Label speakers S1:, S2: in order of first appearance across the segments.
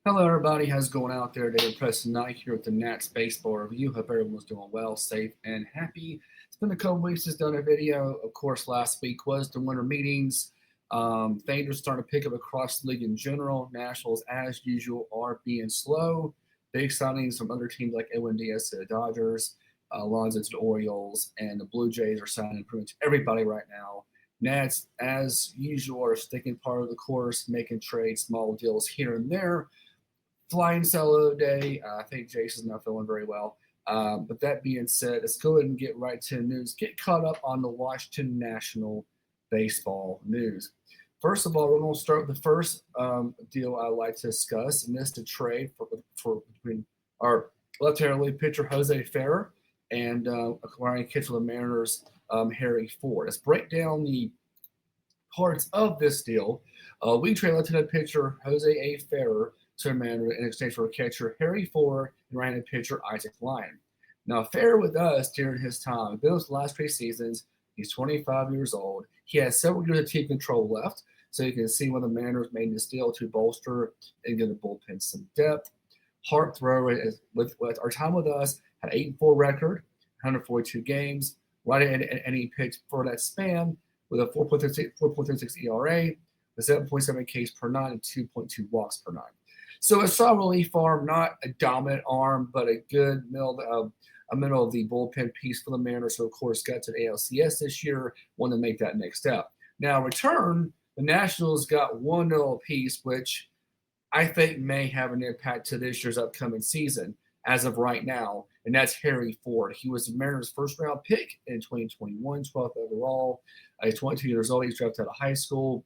S1: Hello, everybody. How's it going out there? David Preston Knight here with the Nats Baseball Review. Hope everyone's doing well, safe, and happy. It's been a couple weeks since done a video. Of course, last week was the winter meetings. Things are starting to pick up across the league in general. Nationals, as usual, are being slow. Big signings from other teams like Edwin Diaz to the Dodgers, Alonso to the Orioles, and the Blue Jays are signing pretty much everybody right now. Nats, as usual, are sticking part of the course, making trades, small deals here and there flying solo day. I think Jason's not feeling very well. But that being said, let's go ahead and get right to the news. Get caught up on the Washington National baseball news. First of all, we're going to start with the first deal I'd like to discuss, and this is the trade for between our left-handed relief pitcher Jose Ferrer and acquiring catcher of the Mariners Harry Ford. Let's break down the parts of this deal. We trade left-handed pitcher Jose A. Ferrer to the Mariners in exchange for catcher Harry Ford and right-handed pitcher Isaac Lyon. Now, Ferrer with us during his time, Bill's last 3 seasons, he's 25 years old. He has several years of team control left, so you can see when the Mariners made this deal to bolster and give the bullpen some depth. Hart thrower with our time with us had 8-4 record, 142 games, right and he pitched for that span with a 4.36 ERA, a 7.7 Ks per nine, and 2.2 walks per nine. So a solid relief arm, not a dominant arm, but a good middle of the bullpen piece for the Mariners. So of course got to the ALCS this year, wanted to make that next step. Now return, the Nationals got 1-0 apiece, which I think may have an impact to this year's upcoming season as of right now, and that's Harry Ford. He was the Mariners' first-round pick in 2021, 12th overall. He's 22 years old. He's drafted out of high school.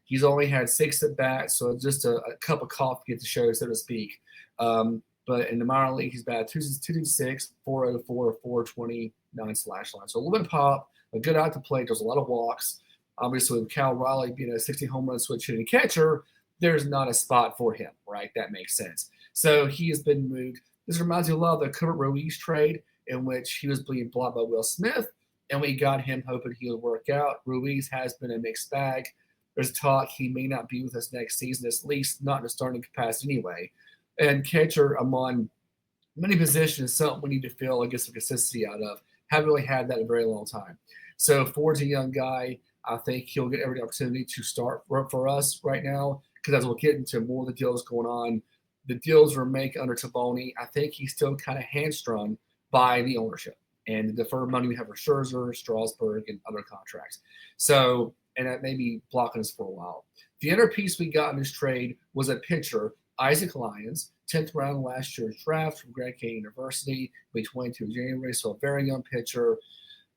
S1: He's only had 6 at bats, so just a cup of coffee at the show, so to speak. But in the minor league, he's batted 226, 404, 429 slash line. So a little bit of pop, a good out to plate. There's a lot of walks. Obviously, with Cal Raleigh being a 60 home run switch hitting catcher, there's not a spot for him, right? That makes sense. So he has been moved. This reminds me a lot of the Kurt Ruiz trade, in which he was being blocked by Will Smith, and we got him hoping he would work out. Ruiz has been a mixed bag. There's talk he may not be with us next season, at least not in a starting capacity anyway. And catcher among many positions, something we need to fill and get some consistency out of. Haven't really had that in a very long time. So Ford's a young guy. I think he'll get every opportunity to start for us right now, because as we'll get into more of the deals going on, the deals we're making under Taboni, I think he's still kind of hamstrung by the ownership and the deferred money we have for Scherzer, Strasburg, and other contracts. So, and that may be blocking us for a while. The other piece we got in this trade was a pitcher, Isaac Lyons, 10th round last year's draft from Grand Canyon University, be 22 in January, so a very young pitcher,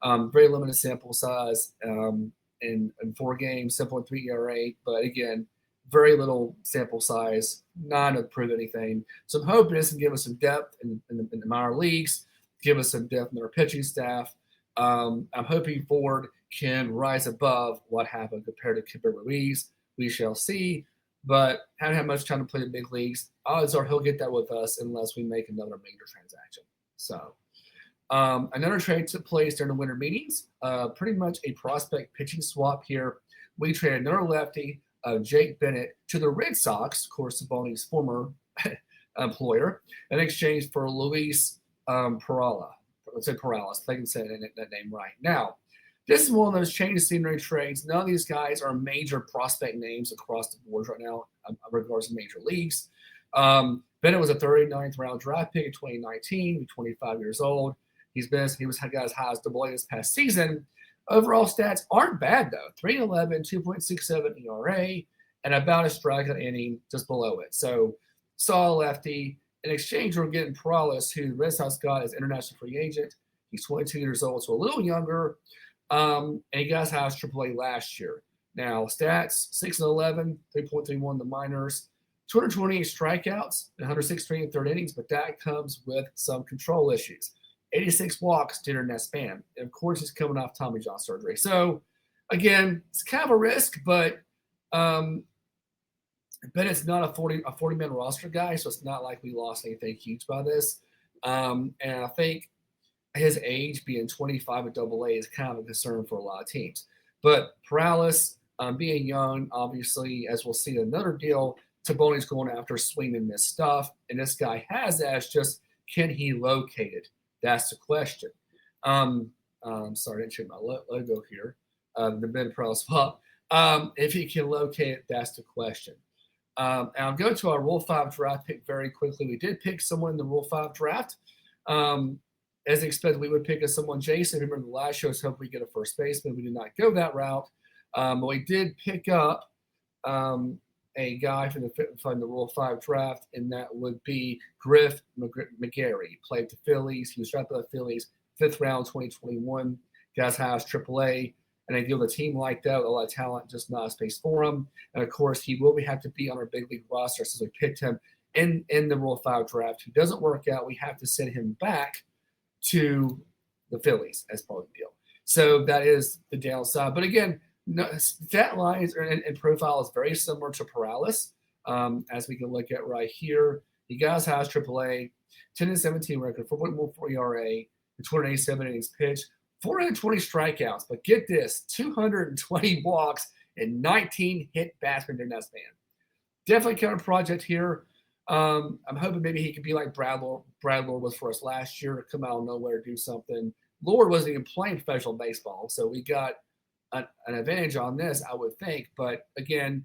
S1: very limited sample size in 4 games, 7.3 ERA, but again, very little sample size, not to prove anything. So I'm hoping this can give us some depth in the minor leagues, give us some depth in our pitching staff. I'm hoping Ford can rise above what happened compared to Kipper Ruiz. We shall see. But haven't had much time to play the big leagues. Odds are he'll get that with us unless we make another major transaction. So another trade took place during the winter meetings. Pretty much a prospect pitching swap here. We traded another lefty, Jake Bennett, to the Red Sox, of course, Saboni's former employer, in exchange for Luis Perala. Let's say Perales, if I can say that name right. Now, this is one of those change of scenery trades. None of these guys are major prospect names across the board right now, regards to major leagues. Bennett was a 39th round draft pick in 2019, 25 years old. He got as high as AA this past season. Overall stats aren't bad, though. 3.11, 2.67 ERA, and about a strikeout inning just below it. So, saw a lefty. In exchange, we're getting Perales, who the Red Sox got as international free agent. He's 22 years old, so a little younger. And he got as high as AAA last year. Now, stats, 6-11, 3.31 the minors, 228 strikeouts, 163 in third innings, but that comes with some control issues. 86 walks during that span. And of course, he's coming off Tommy John surgery. So, again, it's kind of a risk, but Bennett's not a 40-man roster guy, so it's not like we lost anything huge by this. And I think his age being 25 at AA is kind of a concern for a lot of teams. But Perales, being young, obviously, as we'll see in another deal, Taboni's going after swing and miss stuff, and this guy has that. It's just, can he locate it? That's the question. Um, sorry, I didn't change my logo here. The mid pro spot. If he can locate it, that's the question. And I'll go to our Rule 5 draft pick very quickly. We did pick someone in the Rule 5 draft. As expected, we would pick someone, Jason. Remember the last show, I was hoping we get a first baseman. We did not go that route. But we did pick up a guy from the Rule 5 draft, and that would be Griff McGarry. He played the Phillies. He was drafted by the Phillies, 5th round, 2021. Guy's highest AAA. And I deal with a team like that with a lot of talent, just not a space for him. And of course, he will have to be on our big league roster since we picked him in the Rule 5 draft. If it doesn't work out, we have to send him back to the Phillies as part of the deal. So that is the downside. But again, stat lines and profile is very similar to Perales, as we can look at right here. The guy's has AAA, 10-17 record, 4.14 ERA, 287 innings pitched, 420 strikeouts. But get this, 220 walks and 19 hit batsmen during that span. Definitely kind of project here. I'm hoping maybe he could be like Brad Lord was for us last year, come out of nowhere, do something. Lord wasn't even playing professional baseball, so we got an advantage on this, I would think. But again,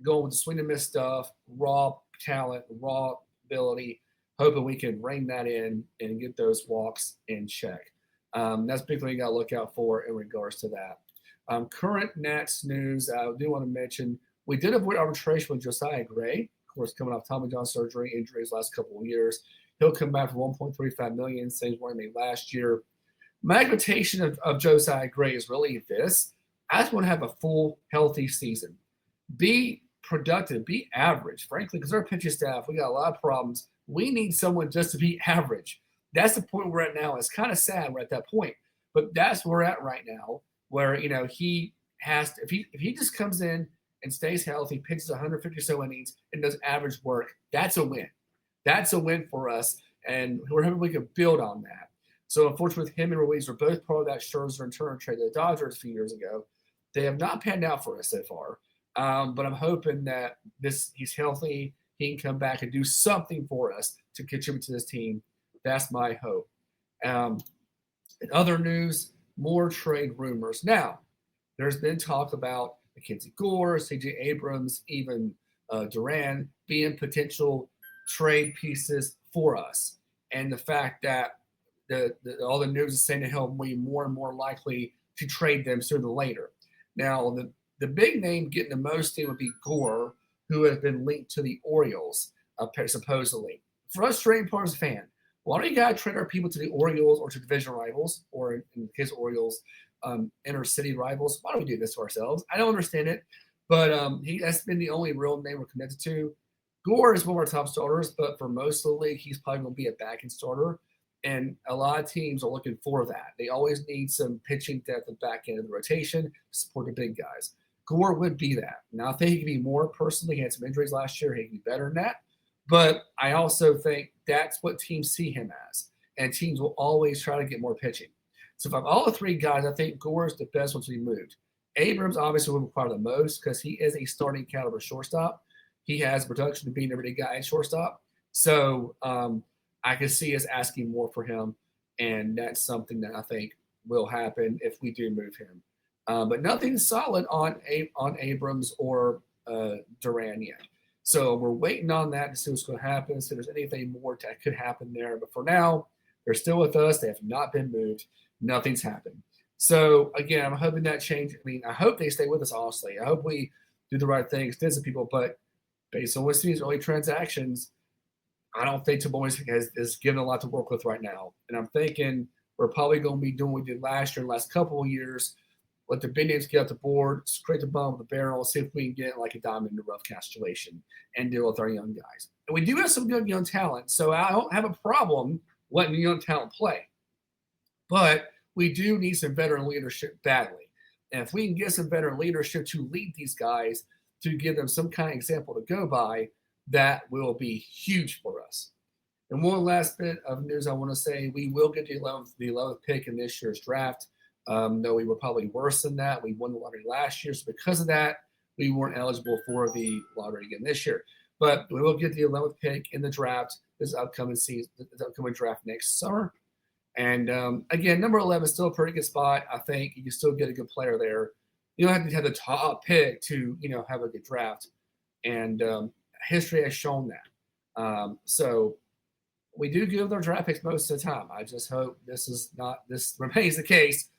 S1: going with the swing and miss stuff, raw talent, raw ability, hoping we can rein that in and get those walks in check. That's a big thing you got to look out for in regards to that. Current Nats news, I do want to mention, we did avoid arbitration with Josiah Gray, of course, coming off Tommy John surgery, injuries last couple of years. He'll come back for $1.35 million, same as what he made last year. My expectation of Josiah Gray is really this. I just want to have a full, healthy season. Be productive, be average, frankly, because our pitching staff, we got a lot of problems. We need someone just to be average. That's the point we're at now. It's kind of sad we're at that point, but that's where we're at right now, where, he has to, if he just comes in and stays healthy, pitches 150 or so innings, and does average work, that's a win. That's a win for us, and we're hoping we can build on that. So unfortunately, with him and Ruiz, we're both part of that Scherzer and Turner trade to the Dodgers a few years ago. They have not panned out for us so far, but I'm hoping that he's healthy, he can come back and do something for us to contribute to this team. That's my hope. In other news, more trade rumors. Now, there's been talk about Mackenzie Gore, C.J. Abrams, even Duran being potential trade pieces for us. And the fact that all the news is saying that he'll be more and more likely to trade them sooner than later. Now, the big name getting the most in would be Gore, who has been linked to the Orioles, supposedly. Frustrating part as a fan. Why don't you guys trade our people to the Orioles or to division rivals, or in his Orioles, inner city rivals? Why don't we do this to ourselves? I don't understand it, but that's been the only real name we're connected to. Gore is one of our top starters, but for most of the league, he's probably going to be a back-end starter. And a lot of teams are looking for that. They always need some pitching depth at the back end of the rotation to support the big guys. Gore would be that. Now, I think he could be more personally. He had some injuries last year. He could be better than that. But I also think that's what teams see him as. And teams will always try to get more pitching. So if I'm all the three guys, I think Gore is the best one to be moved. Abrams obviously will require the most because he is a starting caliber shortstop. He has production to be an everyday guy at shortstop. So I can see us asking more for him, and that's something that I think will happen if we do move him. But nothing solid on Abrams or Duran yet. So we're waiting on that to see what's going to happen, see if there's anything more that could happen there. But for now, they're still with us. They have not been moved. Nothing's happened. So, again, I'm hoping that change. I mean, I hope they stay with us, honestly. I hope we do the right thing, extend some people. But based on what's these early transactions, I don't think Tabonis is given a lot to work with right now. And I'm thinking we're probably going to be doing what we did last year, the last couple of years, let the big names get out the board, scrape the bottom of the barrel, see if we can get like a diamond in the rough kind of situation and deal with our young guys. And we do have some good young talent, so I don't have a problem letting the young talent play. But we do need some veteran leadership badly. And if we can get some veteran leadership to lead these guys, to give them some kind of example to go by, that will be huge for us. And one last bit of news I want to say, we will get the 11th pick in this year's draft. Though we were probably worse than that. We won the lottery last year, so because of that, we weren't eligible for the lottery again this year. But we will get the 11th pick in the draft this upcoming season, this upcoming draft next summer. And again, number 11 is still a pretty good spot. I think you can still get a good player there. You don't have to have the top pick to, have a good draft. And history has shown that. So we do give their draft picks most of the time. I just hope this remains the case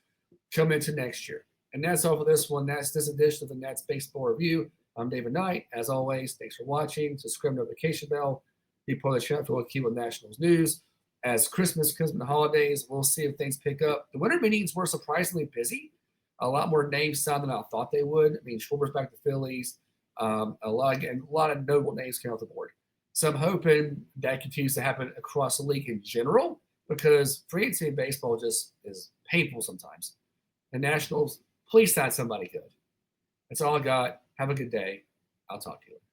S1: come into next year. And that's all for this one. That's this edition of the Nats Baseball Review. I'm David Knight. As always, thanks for watching. Subscribe to the notification bell. Be part of the channel if you want to keep with Nationals news. As Christmas comes in the holidays, we'll see if things pick up. The winter meetings were surprisingly busy. A lot more names signed than I thought they would. I mean, Schwarber's back to Phillies. A lot of notable names came off the board. So I'm hoping that continues to happen across the league in general, because free agency in baseball just is painful sometimes. The Nationals, please sign somebody good. That's all I got. Have a good day. I'll talk to you later.